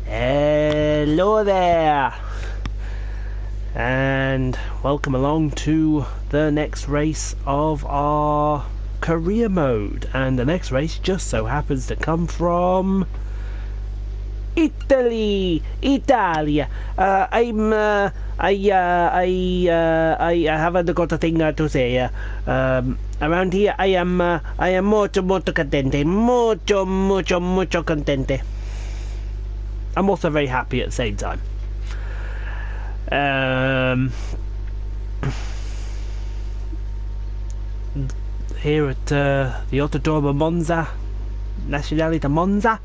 Hello there, and welcome along to the next race of our career mode. And the next race just so happens to come from Italy, Italia. I haven't got a thing to say. Around here, I am mucho contente, mucho contente. I'm also very happy at the same time. Here at the Autodromo Monza, Nazionale Monza.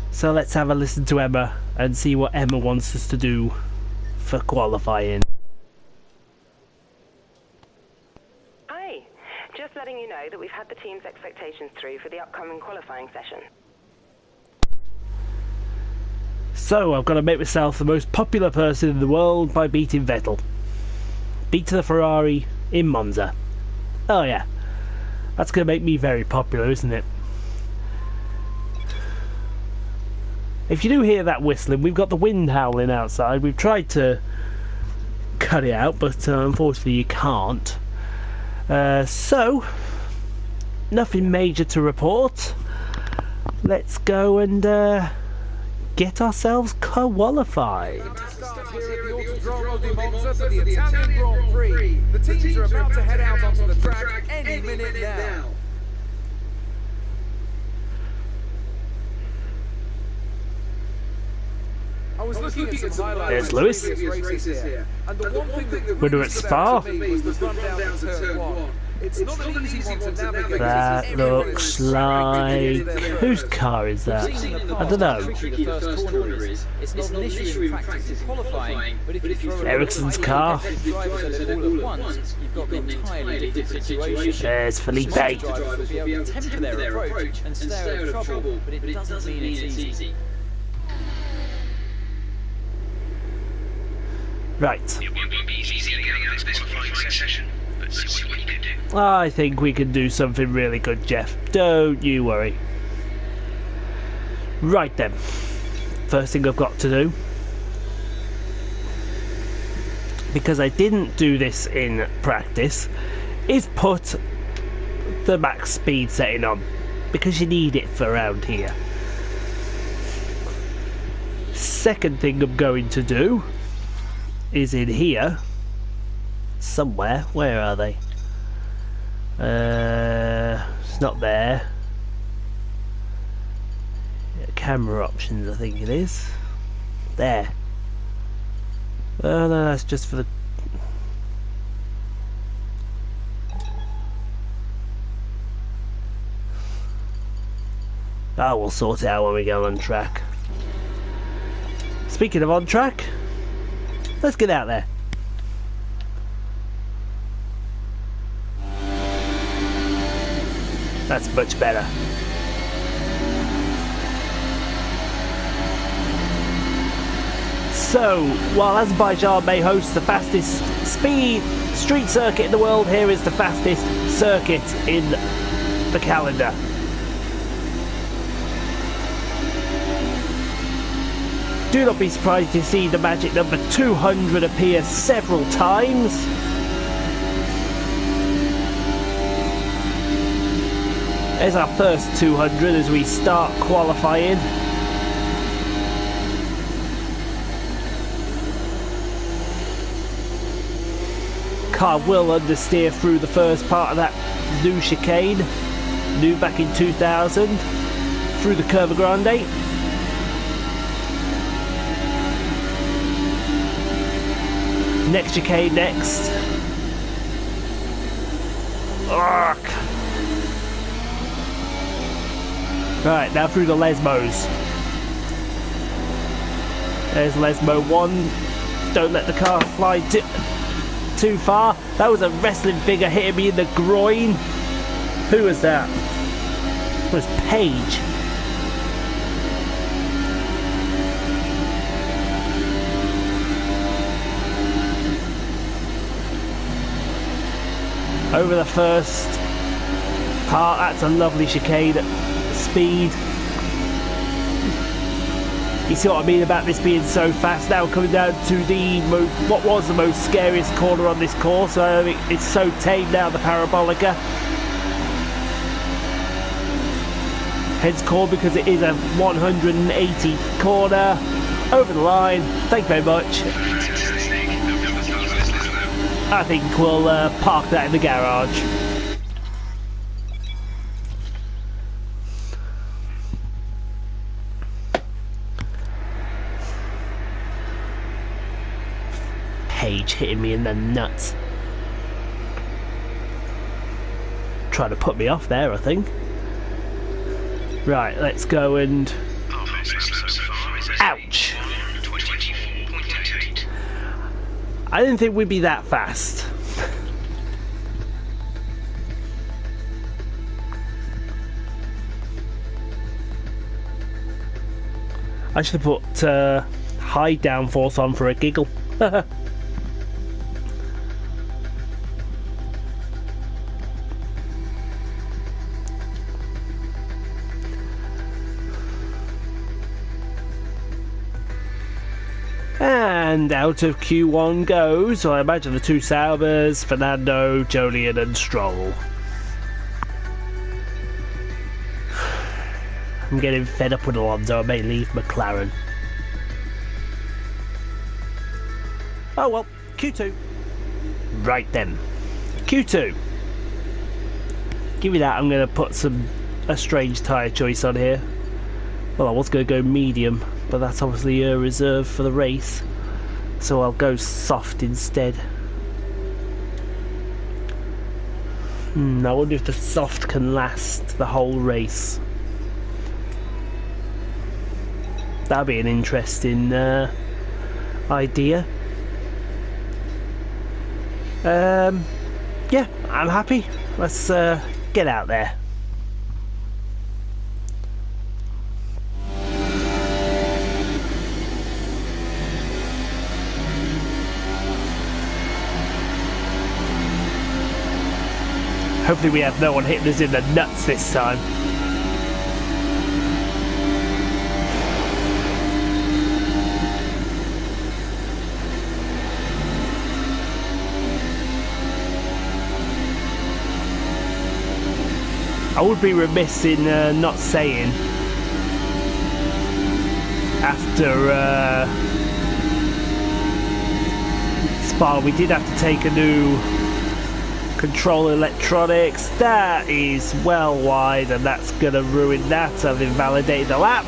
So let's have a listen to Emma and see what Emma wants us to do for qualifying. Hi, just letting you know that we've had the team's expectations through for the upcoming qualifying session. So, I've got to make myself the most popular person in the world by beating Vettel. Beat the Ferrari in Monza. Oh yeah, that's going to make me very popular, isn't it? If you do hear that whistling, we've got the wind howling outside. We've tried to cut it out, but unfortunately you can't. So, nothing major to report. Let's go and get ourselves qualified. Here at the Autodromo di Monza for the Italian Grand Prix. The teams are about to head out onto the track any minute now. I was looking at some highlights. There's Lewis. Here, and the one thing that Winner at Spa. was the run down to turn 1. It's not an easy one to navigate. That looks like... whose car is that? I don't know. It's not an issue in practice in qualifying, but if you throw Ericsson's car. drivers at it all at once, you've got an entirely different situation. There's Felipe. Drivers will be able to temper their approach and stay out of trouble, but it doesn't mean it's easy. Right. It won't be easy getting out of this qualifying session, but see what you can do. I think we can do something really good, Jeff. Don't you worry. Right then. First thing I've got to do, because I didn't do this in practice, is put the max speed setting on, because you need it for around here. Second thing I'm going to do is in here somewhere. Where are they? It's not there. Yeah, camera options, I think it is. There. Oh no, that's just for the... Oh, we'll sort it out when we go on track. Speaking of on track, let's get out there. That's much better. So, while Azerbaijan may host the fastest street circuit in the world, here is the fastest circuit in the calendar. Do not be surprised to see the magic number 200 appear several times. There's our first 200 as we start qualifying. Car will understeer through the first part of that new chicane, new back in 2000, through the Curva Grande. Next chicane next. Arc. Right, now through the Lesmos. There's Lesmo 1. Don't let the car fly too far. That was a wrestling figure hitting me in the groin. Who was that? It was Paige. Over the first part, that's a lovely chicane at speed. You see what I mean about this being so fast? Now coming down to the what was the most scariest corner on this course. It's so tame now, the Parabolica. Hence called because it is a 180 corner. Over the line. Thank you very much. I think we'll park that in the garage. Page hitting me in the nuts. Trying to put me off there, I think. Right, let's go and... Ouch! I didn't think we'd be that fast. I should have put high downforce on for a giggle. And out of Q1 goes, so I imagine the two Saubers, Fernando, Jolyon and Stroll. I'm getting fed up with Alonso. I may leave McLaren. Oh well, Q2. Right then. Q2. Give me that, I'm going to put a strange tyre choice on here. Well, I was going to go medium, but that's obviously a reserve for the race. So I'll go soft instead. I wonder if the soft can last the whole race. That'd be an interesting idea. Yeah, I'm happy. Let's get out there. Hopefully we have no one hitting us in the nuts this time. I would be remiss in not saying, after Spa, we did have to take a new control electronics. That is well wide, and that's going to ruin that. I've invalidated the lap.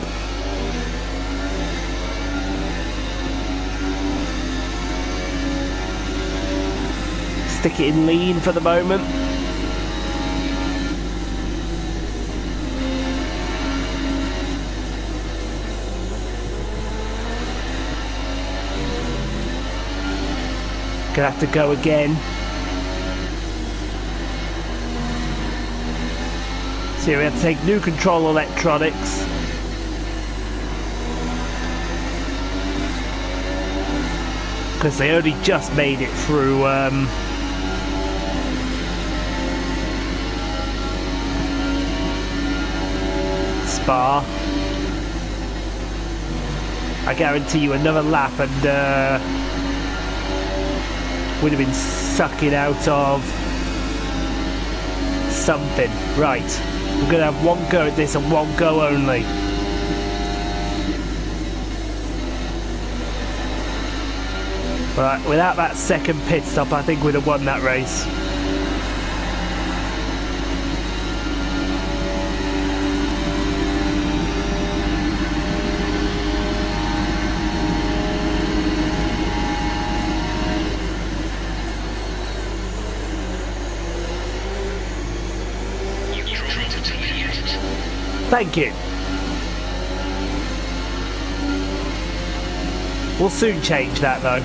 Stick it in lean for the moment. Gonna have to go again. So we have to take new control electronics. Because they only just made it through Spa. I guarantee you another lap and would have been sucking out of something. Right, we're going to have one go at this and one go only. Right, without that second pit stop, I think we'd have won that race. Thank you. We'll soon change that though.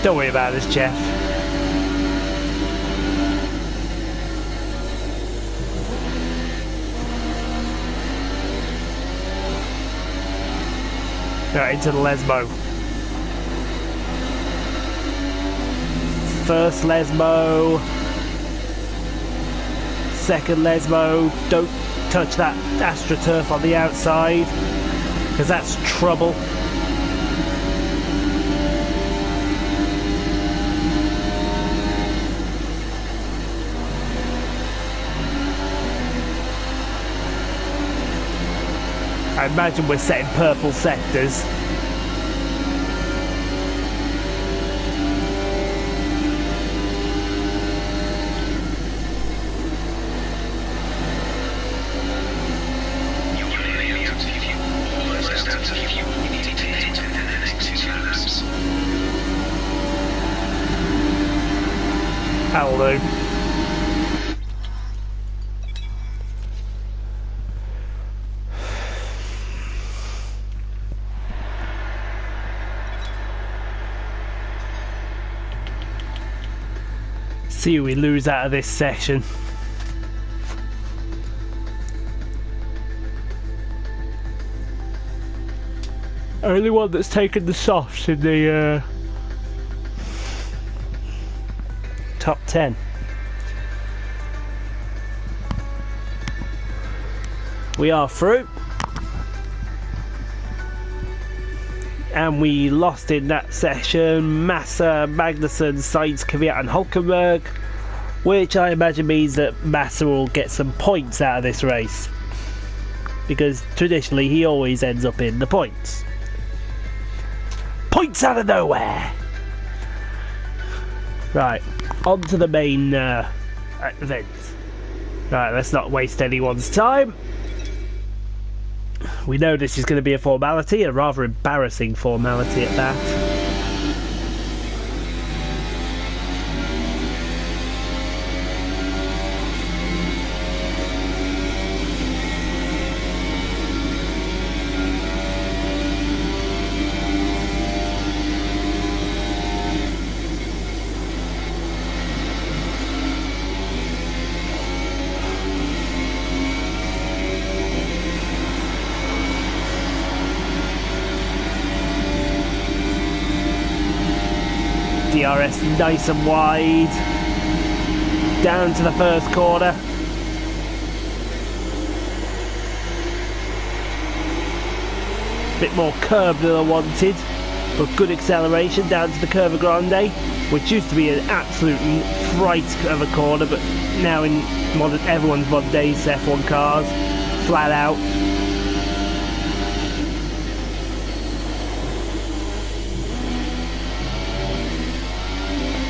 Don't worry about this, Jeff. Right, into the Lesmo. First Lesmo. Second Lesmo. Don't touch that AstroTurf on the outside, because that's trouble. I imagine we're setting purple sectors. That'll do. See who we lose out of this session. Only one that's taken the softs in the top 10. We are through. And we lost in that session Massa, Magnussen, Sainz, Kvyat and Hulkenberg, which I imagine means that Massa will get some points out of this race, because traditionally he always ends up in the points. Points out of nowhere! Right, on to the main event. Right, let's not waste anyone's time. We know this is going to be a formality, a rather embarrassing formality at that. DRS nice and wide, down to the first corner. Bit more curb than I wanted, but good acceleration down to the Curva Grande, which used to be an absolute fright of a corner, but now in everyone's modern day F1 cars, flat out.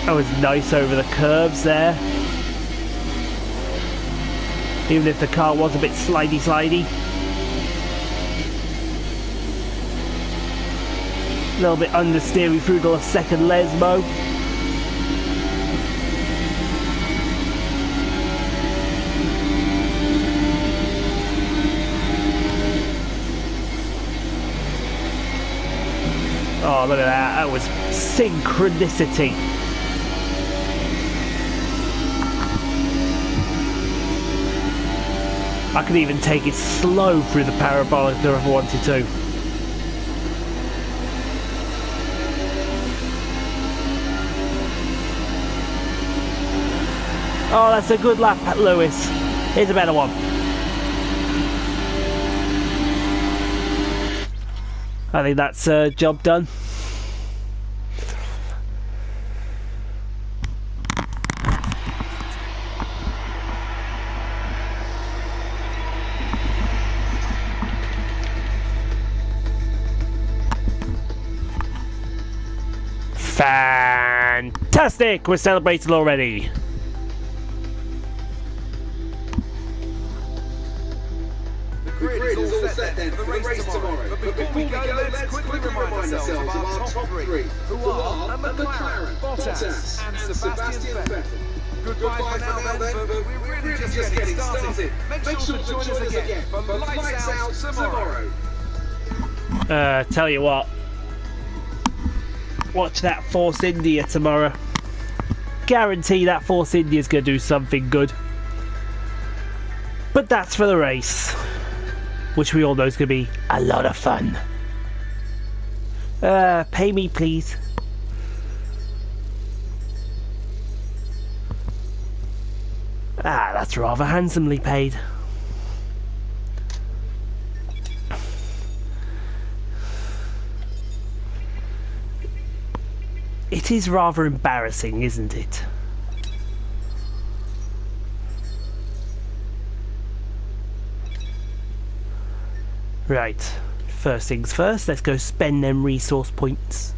That was nice over the curves there. Even if the car was a bit slidey. A little bit understeery through the second Lesmo. Oh, look at that. That was synchronicity. I could even take it slow through the parabolic if I wanted to. Oh, that's a good lap, Lewis. Here's a better one. I think that's job done. Fantastic! We're celebrating already. The grid is all set then for the race tomorrow. But before we go, let's quickly remind ourselves of our top three, who are McLaren, Bottas and Sebastian Vettel. Goodbye for now then, but we're really just getting started. Make sure to join us again for Lights Out tomorrow. Tell you what. Watch that Force India tomorrow. Guarantee that Force India's going to do something good. But that's for the race, which we all know is going to be a lot of fun. Pay me, please. Ah, that's rather handsomely paid. It is rather embarrassing, isn't it? Right, first things first, let's go spend them resource points.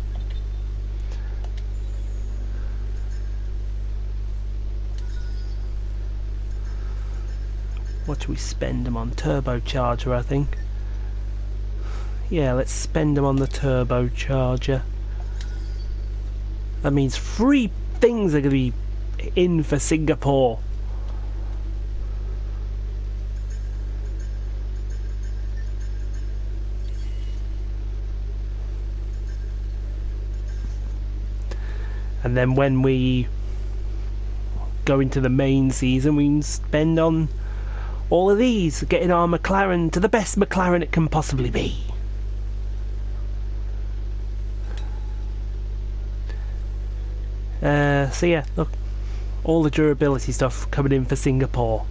What do we spend them on? Turbocharger, I think. Yeah, let's spend them on the turbocharger. That means 3 things are going to be in for Singapore. And then when we go into the main season, we can spend on all of these, getting our McLaren to the best McLaren it can possibly be. So yeah, look, all the durability stuff coming in for Singapore.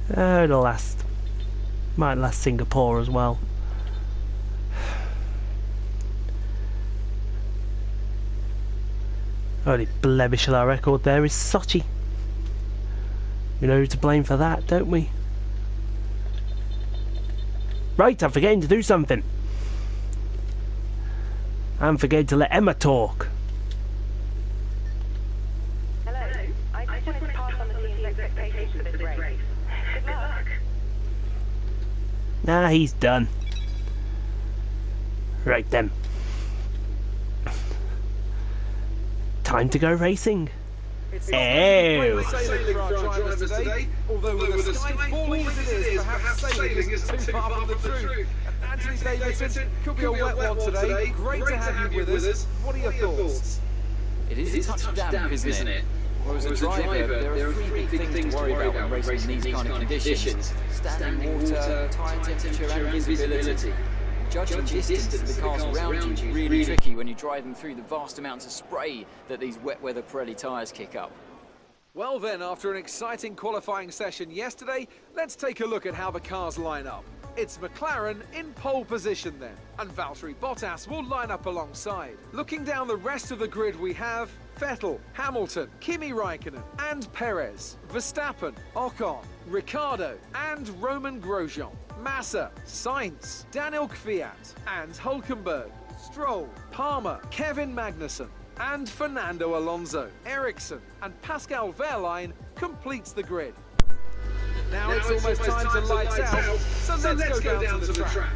It'll last. Might last Singapore as well. Only blemish of our record there is Sochi. We know who to blame for that, don't we? Right, I'm forgetting to do something. I'm forgetting to let Emma talk. Hello. I just wanted to pass on the team's expectations for this race. Good luck. Nah, he's done. Right then. Time to go racing. It's Ew. sailing for our drivers today, although with the sky falling as it is, perhaps sailing isn't too far from the truth. Anthony Davidson, could be a wet one today. Great to have you with us. What are your thoughts? It is a touch damp, isn't it? Well, as a driver, there are 3 big things to worry about when racing in these kind of conditions. Standing water, tyre temperature and visibility. Judging distance of the cars around you is really tricky when you're driving through the vast amounts of spray that these wet weather Pirelli tyres kick up. Well then, after an exciting qualifying session yesterday, let's take a look at how the cars line up. It's McLaren in pole position then, and Valtteri Bottas will line up alongside. Looking down the rest of the grid we have Vettel, Hamilton, Kimi Raikkonen and Perez, Verstappen, Ocon, Ricciardo and Roman Grosjean, Massa, Sainz, Daniel Kvyat and Hülkenberg, Stroll, Palmer, Kevin Magnussen and Fernando Alonso. Ericsson and Pascal Wehrlein completes the grid. Now it's almost time to lights out, so let's go down to the track.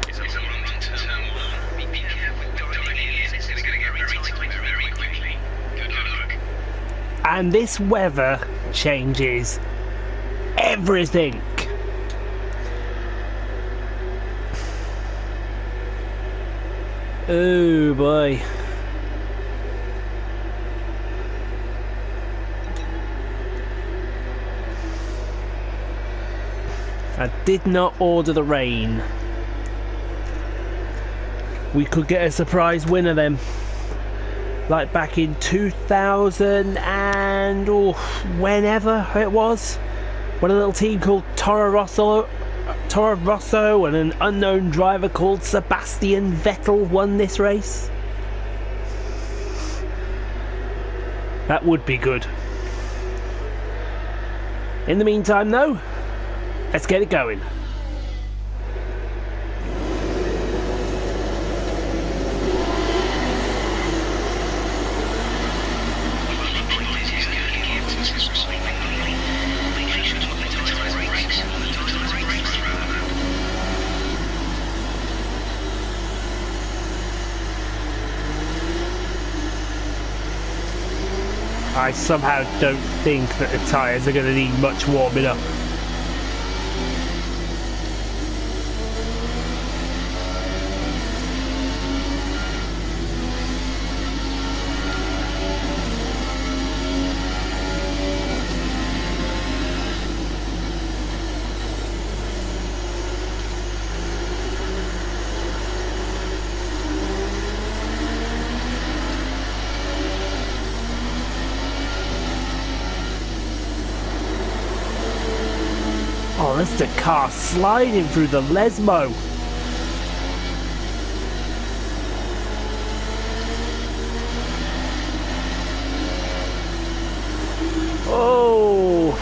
It's a long turn. Be careful, Dominic. It's going to get very tight very quickly. Good luck. And this weather changes everything. Oh boy. I did not order the rain. We could get a surprise winner then. Like back in 2000 and whenever it was. When a little team called Toro Rosso and an unknown driver called Sebastian Vettel won this race. That would be good. In the meantime though, let's get it going. I somehow don't think that the tyres are going to need much warming up. McAllister car sliding through the Lesmo. Oh!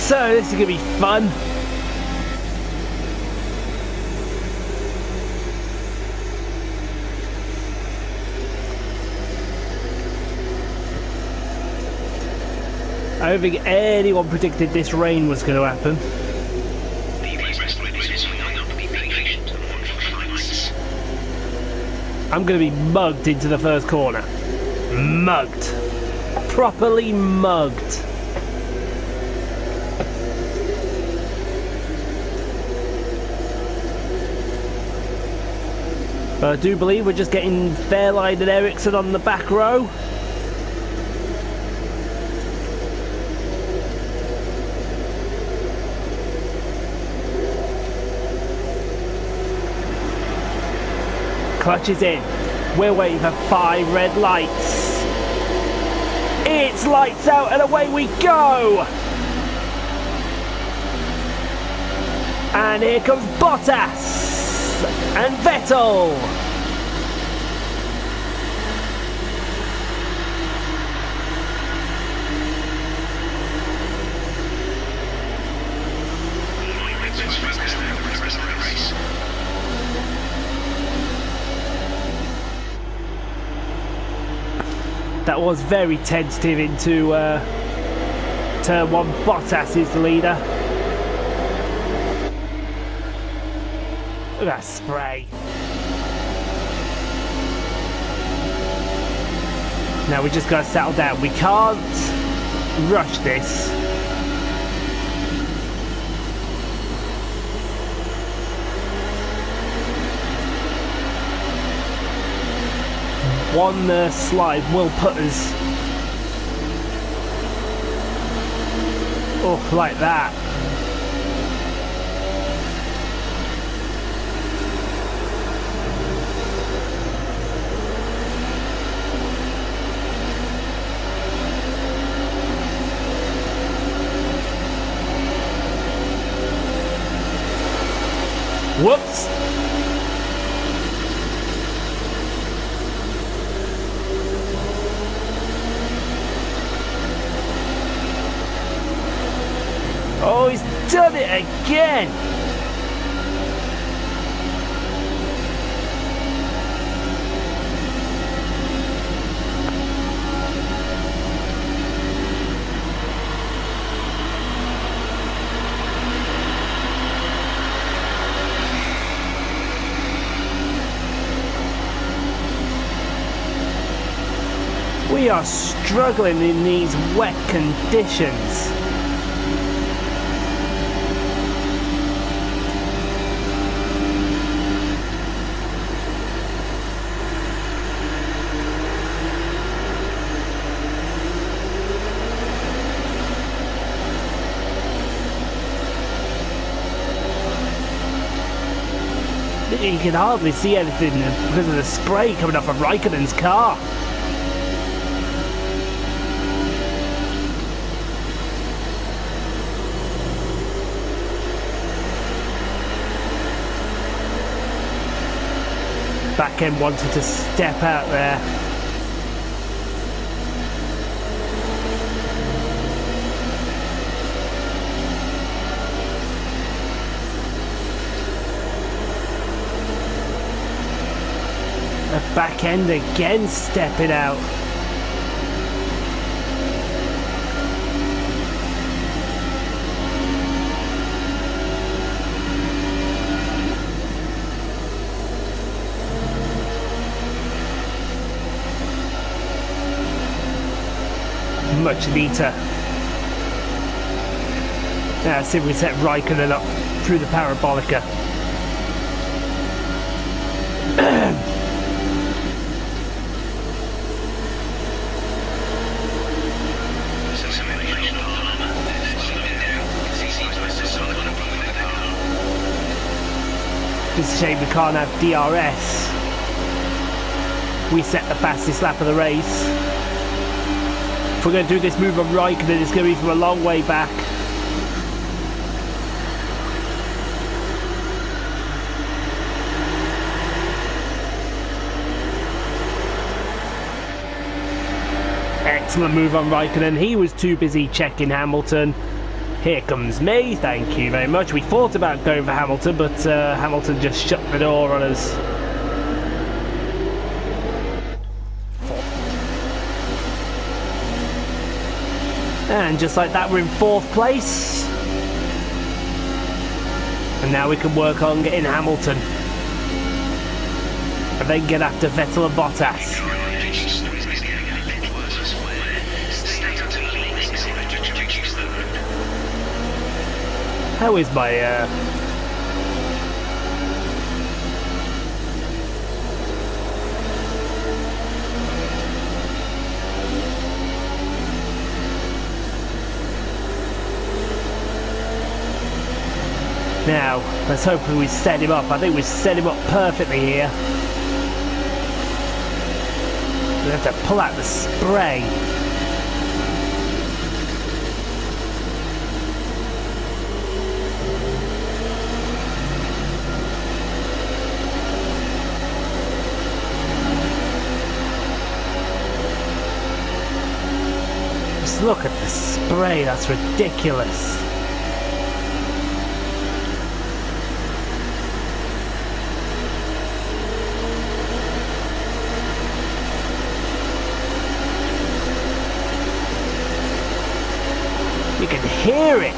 So this is going to be fun. I don't think anyone predicted this rain was going to happen. I'm going to be mugged into the first corner. Mugged. Properly mugged. But I do believe we're just getting Fairline and Ericsson on the back row. Clutch is in. We're waiting for 5 red lights. It's lights out and away we go! And here comes Bottas! And Vettel! That was very tentative into turn 1. Bottas is the leader. Look at that spray. Now we just gotta settle down. We can't rush this. One slide will put us up like that. Whoops! Oh, he's done it again! We are struggling in these wet conditions. You can hardly see anything because of the spray coming off of Raikkonen's car. Back end wanted to step out there. back end again stepping out. Much neater. Now see if we set Raikkonen up through the parabolica. It's a shame we can't have DRS. We set the fastest lap of the race. If we're going to do this move on Raikkonen, it's going to be from a long way back. Excellent move on Raikkonen. He was too busy checking Hamilton. Here comes me, thank you very much. We thought about going for Hamilton, but Hamilton just shut the door on us. And just like that, we're in 4th place. And now we can work on getting Hamilton. And then get after Vettel and Bottas. How is my Now, let's hope we set him up. I think we set him up perfectly here. We have to pull out the spray. Just look at the spray, that's ridiculous. You can hear it.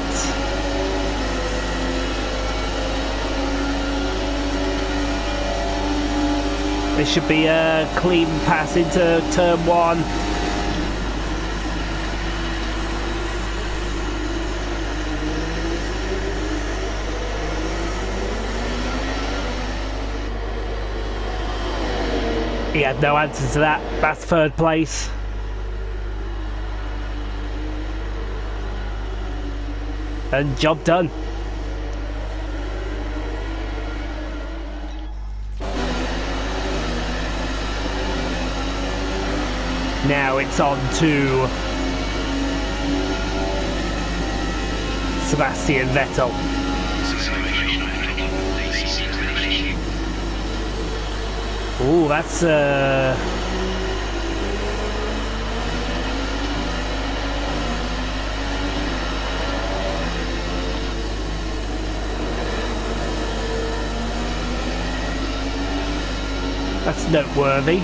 This should be a clean pass into turn 1. He had no answer to that. That's 3rd place. And job done. Now it's on to Sebastian Vettel. Ooh, that's that's noteworthy.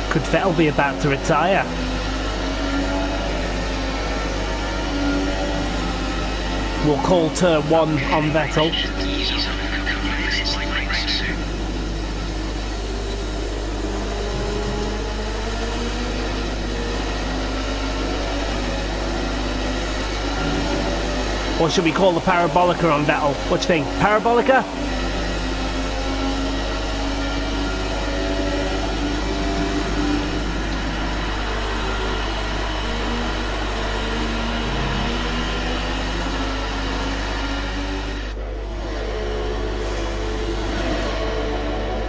Could Vettel be about to retire? We'll call turn 1 on Vettel. Or should we call the parabolica on Vettel? What do you think? Parabolica?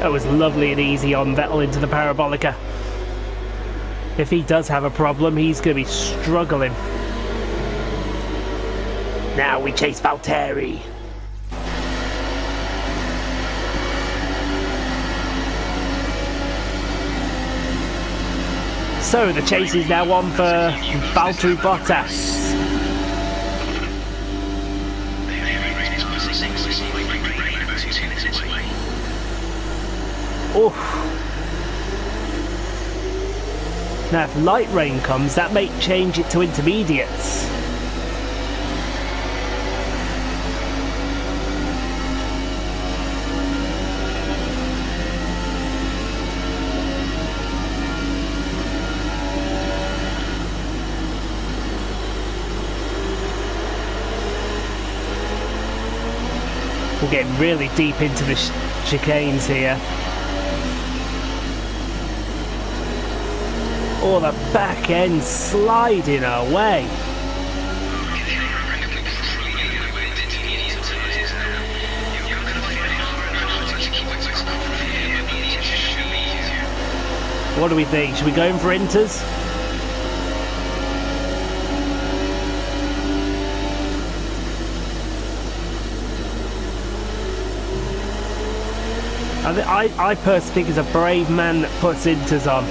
That was lovely and easy on Vettel into the parabolica. If he does have a problem, he's going to be struggling. Now we chase Valtteri. So the chase is now on for Valtteri Bottas. Oh. Now if light rain comes, that may change it to intermediates. We're getting really deep into the chicanes here. Oh, the back end sliding away. What do we think? Should we go in for inters? I personally think it's a brave man that puts inters on.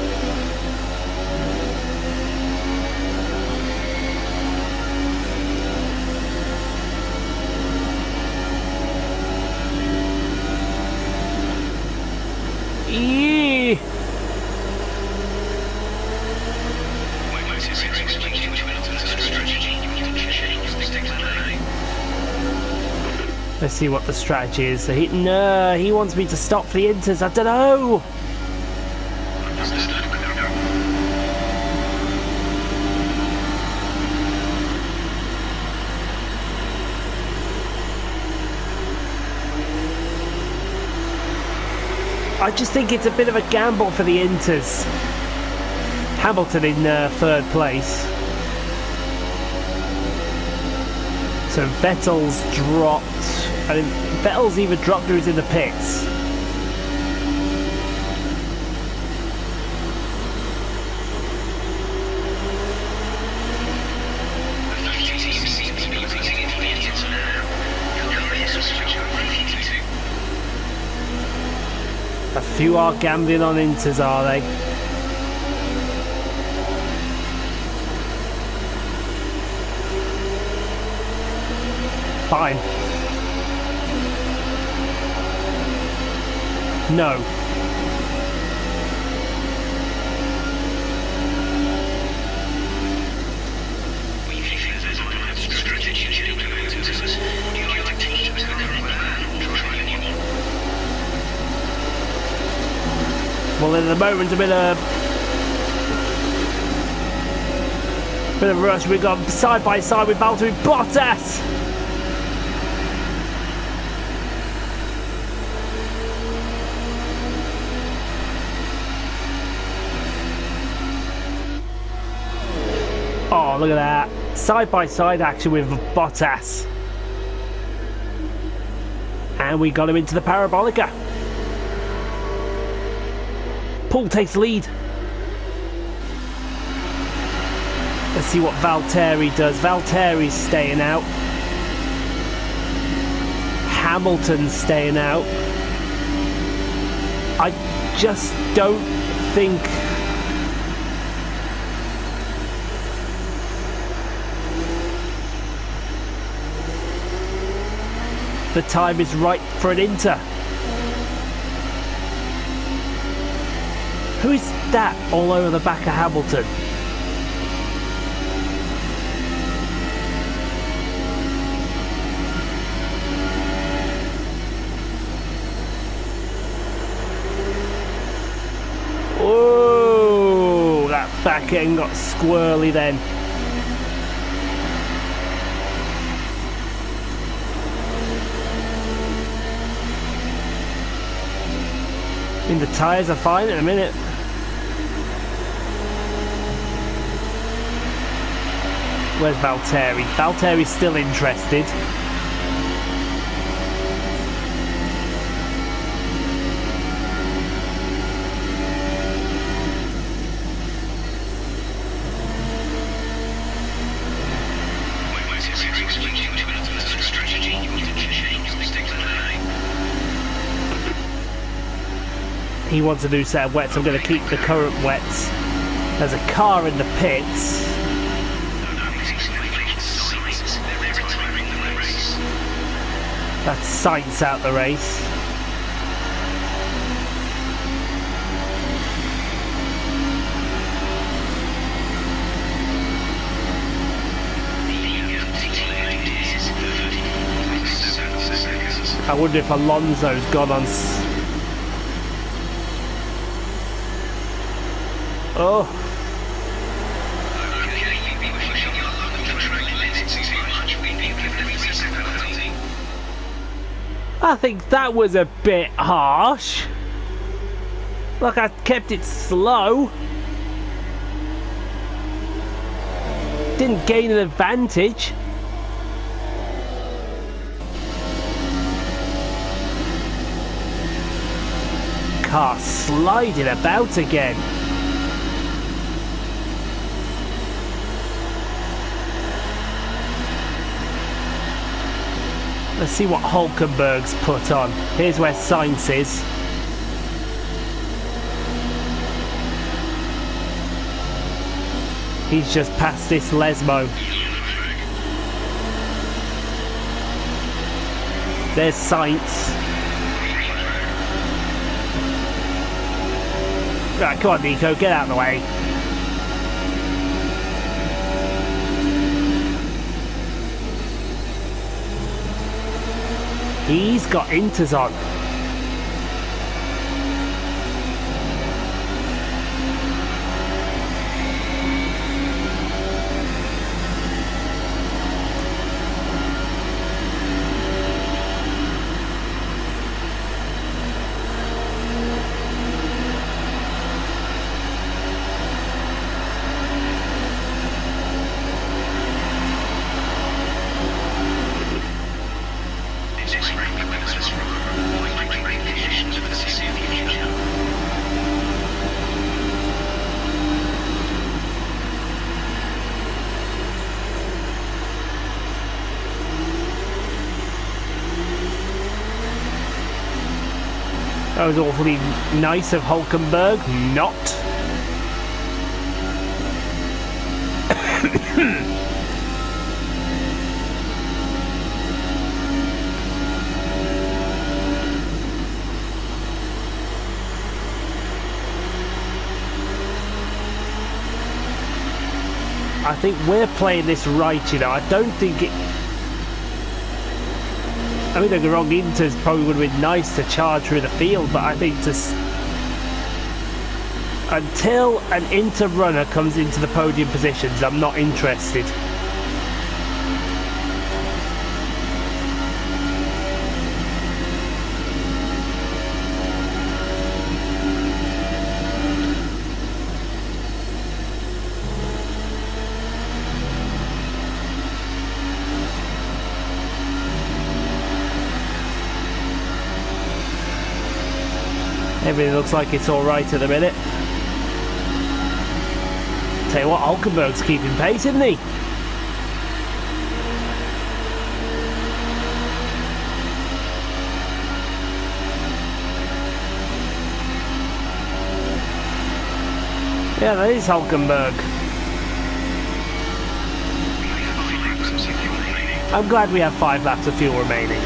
Eee. Let's see what the strategy is. So he wants me to stop for the inters. I don't know. I just think it's a bit of a gamble for the inters. Hamilton in third place. So Vettel's dropped. I mean, Vettel's either dropped or he's in the pits. A few are gambling on inters, are they? Fine. No. Well, at the moment, a bit of rush. We've got side by side with Valtteri Bottas. Oh, look at that. Side by side action with Bottas. And we got him into the Parabolica. Paul takes the lead. Let's see what Valtteri does. Valtteri's staying out. Hamilton's staying out. I just don't think the time is right for an inter. Who is that all over the back of Hamilton? Oh, that back end got squirrely then. I mean, the tyres are fine in a minute. Where's Valtteri? Valtteri's still interested. He wants a new set of wets. I'm going to keep the current wets. There's a car in the pits. That's Sainz out the race. I wonder if Alonso's gone on... Oh. Okay, you've been pushing your luck on the track a little too much. We've been given a reset penalty. I think that was a bit harsh. Like, I kept it slow. Didn't gain an advantage. Car sliding about again. Let's see what Hulkenberg's put on. Here's where Sainz is. He's just past this Lesmo. There's Sainz. Right, come on, Nico, get out of the way. He's got inters on. That was awfully nice of Hulkenberg. Not. I think we're playing this right, you know. I don't think it... I mean, don't get me wrong, Inter's probably would have been nice to charge through the field, but I think until an Inter runner comes into the podium positions, I'm not interested. Everything looks like it's alright at the minute. Tell you what, Hulkenberg's keeping pace, isn't he? Yeah, that is Hulkenberg. I'm glad we have 5 laps of fuel remaining.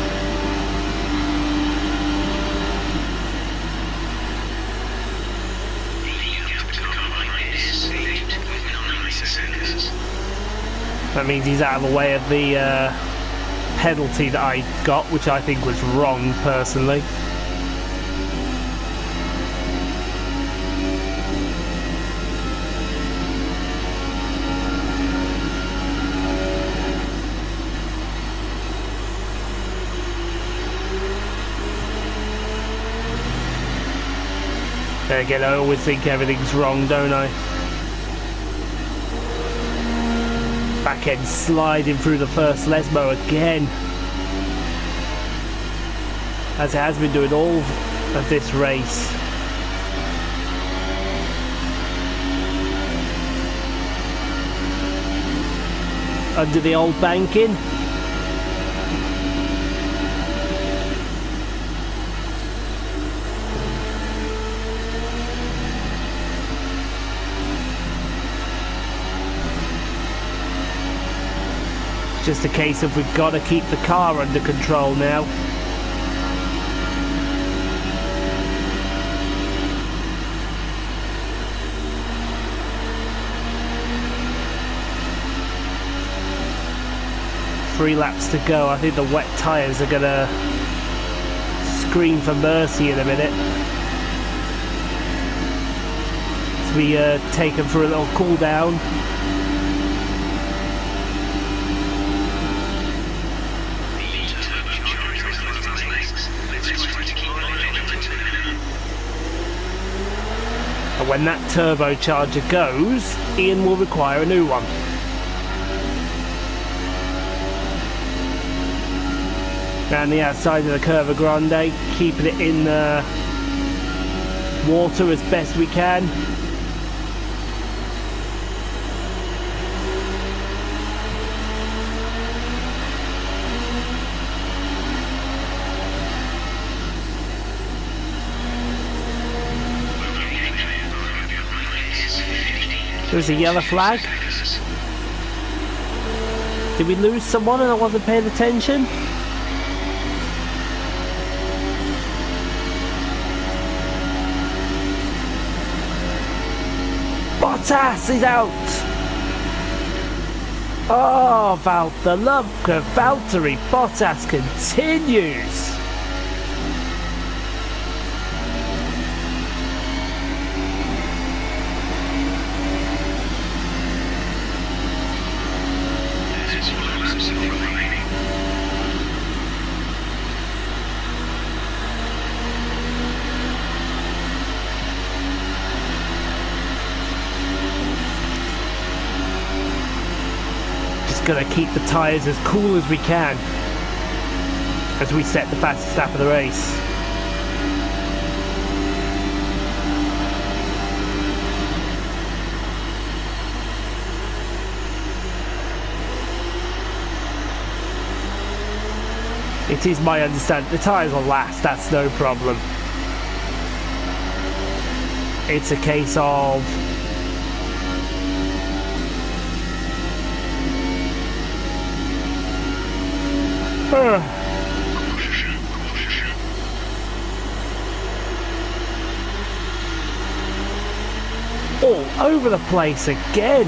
That means he's out of the way of the penalty that I got, which I think was wrong, personally. Then again, I always think everything's wrong, don't I? Back end sliding through the first Lesmo again, as it has been doing all of this race. Under the old banking. Just a case of we've got to keep the car under control now. Three laps to go. I think the wet tyres are going to scream for mercy in a minute. So we take them for a little cool down. And when that turbocharger goes, Ian will require a new one. Around the outside of the Curva Grande, keeping it in the water as best we can. There's a yellow flag. Did we lose someone and I wasn't paying attention? Bottas is out! Oh, the love of Valtteri Bottas continues! Going to keep the tyres as cool as we can as we set the fastest lap of the race. It is my understanding the tyres will last, that's no problem. It's a case of all over the place again.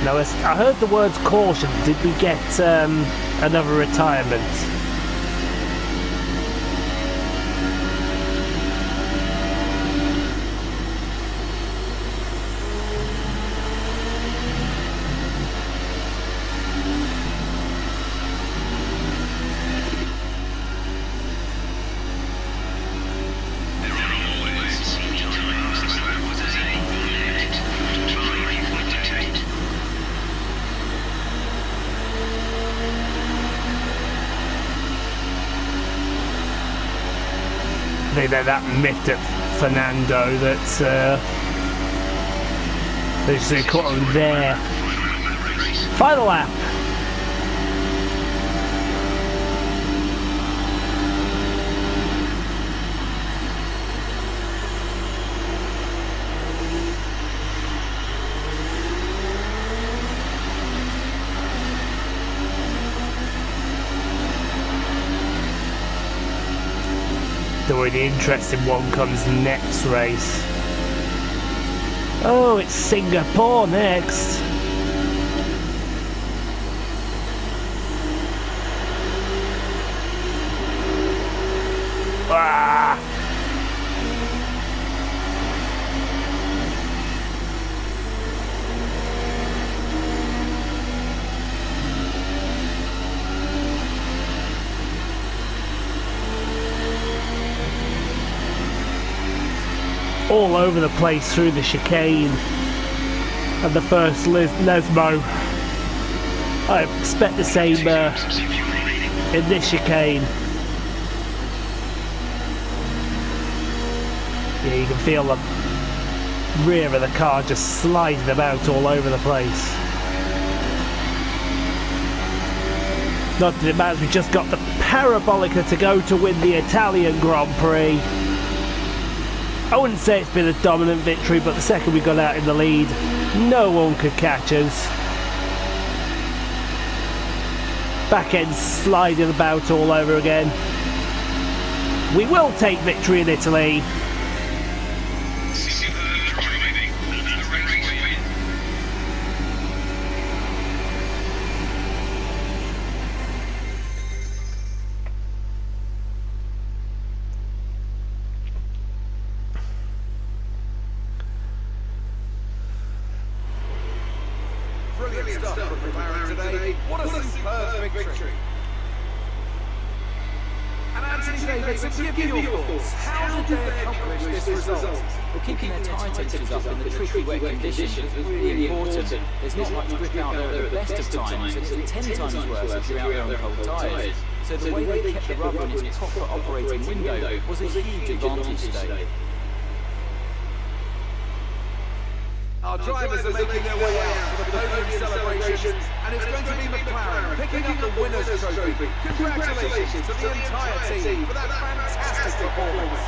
Now, I heard the words caution. Did we get another retirement? That myth at Fernando that they just caught him there. Final lap. The really interesting one comes next race. Oh, it's Singapore next. Ah! All over the place through the chicane and the first Lesmo. I expect the same in this chicane. Yeah, you can feel the rear of the car just sliding about all over the place. Not that it matters, we just got the Parabolica to go to win the Italian Grand Prix. I wouldn't say it's been a dominant victory, but the second we got out in the lead, no one could catch us. Back end sliding about all over again. We will take victory in Italy. Superb driving. And the race win. Brilliant stuff from McLaren today. What a superb victory. And Anthony Davidson, give me your thoughts. How did they accomplish this result? Well, keeping their tyre temperatures up in the tricky wet conditions is really important. There's not much grip out there at the best of times, so it's 10 times worse if you're out there on cold tyres. So the way they kept the rubber in its proper operating window was a huge advantage today. Our drivers are making their way out for the podium celebrations, and it's going to be McLaren picking up the winner's trophy. Congratulations to the entire team for that fantastic performance.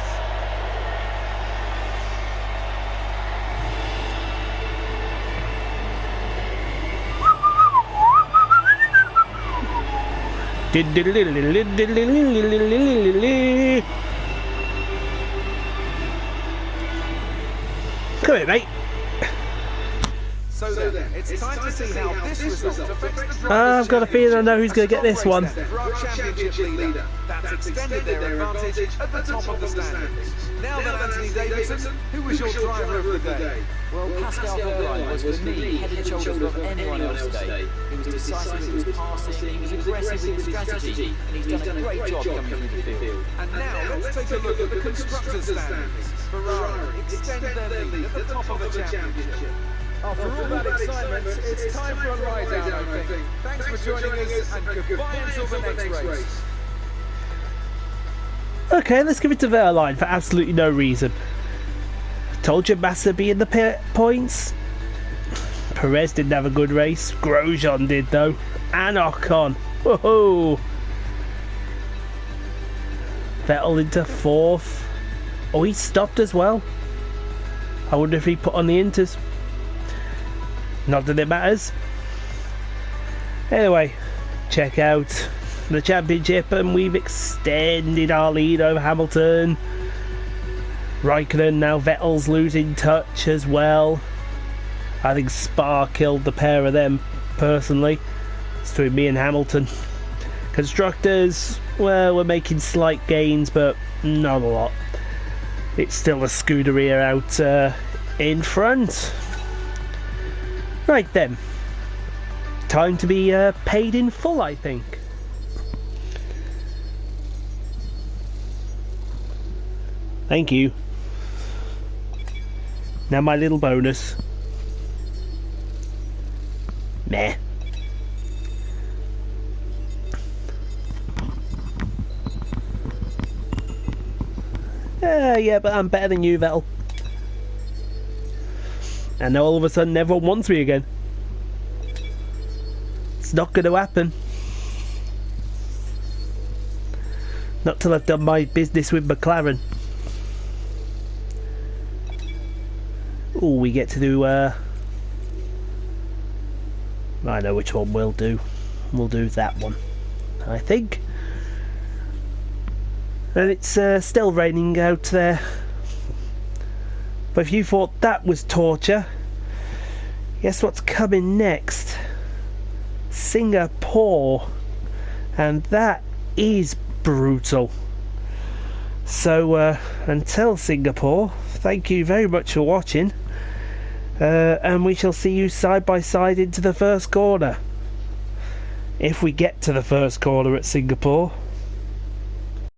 Come here, mate. So then, it's time to see how this result affects the drivers' I've got a feeling I know who's going to get this one. for our championship leader. That's extended their advantage at the top of the standings. Now then, Anthony Davidson, who was your driver of the day? Well, Pascal Wehrlein was, for me, head and shoulders above anyone else today. He was decisive with his passing, he was aggressive with his strategy, and he's done a great job coming through the field. And now let's take a look at the constructors' standings. Ferrari extend their lead at the top of the championship. After all that excitement, it's time for a ride down, I think. Thanks for joining us, and goodbye until the next race. Okay, let's give it to Wehrlein for absolutely no reason. Told you Massa be in the points. Perez didn't have a good race. Grosjean did though. And Ocon. Whoa! Vettel into fourth. Oh, he stopped as well. I wonder if he put on the inters. Not that it matters. Anyway, check out the championship, and we've extended our lead over Hamilton. Raikkonen, now Vettel's losing touch as well. I think Spa killed the pair of them personally. It's between me and Hamilton. Constructors, well, we're making slight gains, but not a lot. It's still a Scuderia out in front. Right then, time to be paid in full, I think. Thank you. Now my little bonus. Meh. Yeah, but I'm better than you, Vettel. And now all of a sudden everyone wants me again. It's not going to happen. Not till I've done my business with McLaren. Oh, we get to do I know which one we'll do. We'll do that one, I think. And it's still raining out there. But if you thought that was torture, guess what's coming next? Singapore. And that is brutal. So until Singapore, thank you very much for watching. And we shall see you side by side into the first corner. If we get to the first corner at Singapore.